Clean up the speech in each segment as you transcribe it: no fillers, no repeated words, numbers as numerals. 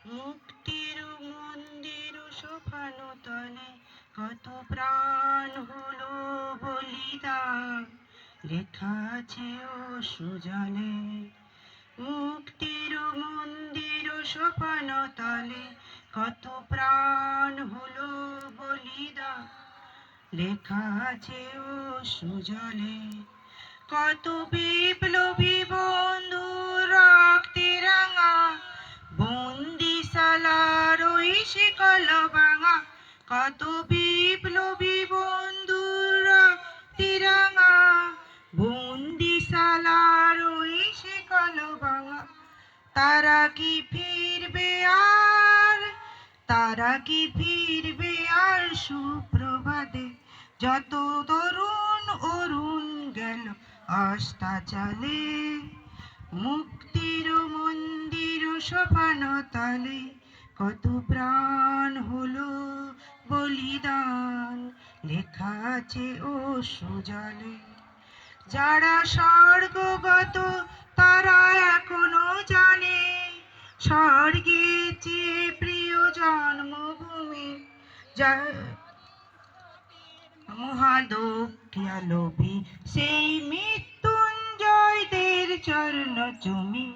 মুক্তির মন্দির সোপান তলে কত প্রাণ হলো বলিদান, লেখা আছে অশ্রুজলে। মুক্তির মন্দির সোপান তলে কত প্রাণ হলো বলিদান, লেখা আছে অশ্রুজলে। কত বিপ্লবী বন্ধু রক্তে রাঙা, বন্দিশালার ওই শিকল ভাঙা। কত বিপ্লবী বন্ধু রক্তে রাঙা, বন্দিশালার ওই শিকল ভাঙা। তারা কি ফিরবে আর, তারা কি ফিরবে আর সুপ্রভাতে, যত তরুণ অরুণ গেল আস্থা চালে। মুক্তির মন্দির সোপান তলে কত প্রাণ হলো বলিদান, লেখা আছে অশ্রুজলে। যারা স্বর্গগত তারা এখনো জানে, স্বর্গের চেয়ে প্রিয় জন্মভূমি। মহাদুঃখিয়া লোভী সেই মৃত্যুঞ্জয়দের চরণ চুমি,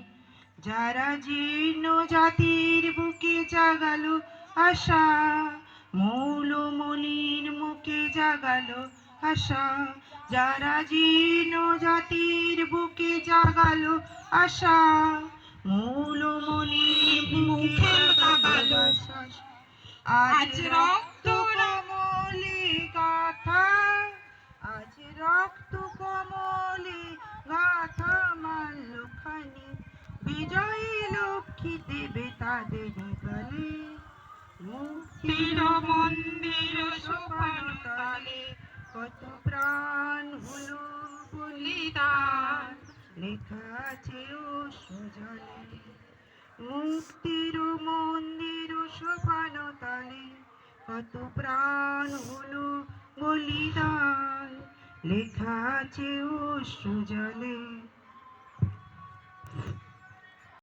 যারা জীর্ণ জাতির বুকে জাগালো আশা, মৌলমণির মুখে জাগালো আশা। যারা জীর্ণ জাতির বুকে জাগালো আশা, মৌলমণির মুখে জাগালো আশা। আজ রক্ত কমলে গাথা, আজ রক্ত কমলে গাথা মাল্যখানি, বিজয়ী লক্ষ্মী দেবে তাদের গলে। মুক্তির মন্দির সোপান তলে কত প্রাণ হলো বলিদান, লেখা আছে অশ্রুজলে। মুক্তির মন্দির সোপান তলে কত প্রাণ হলো বলিদান, লেখা আছে অশ্রুজলে।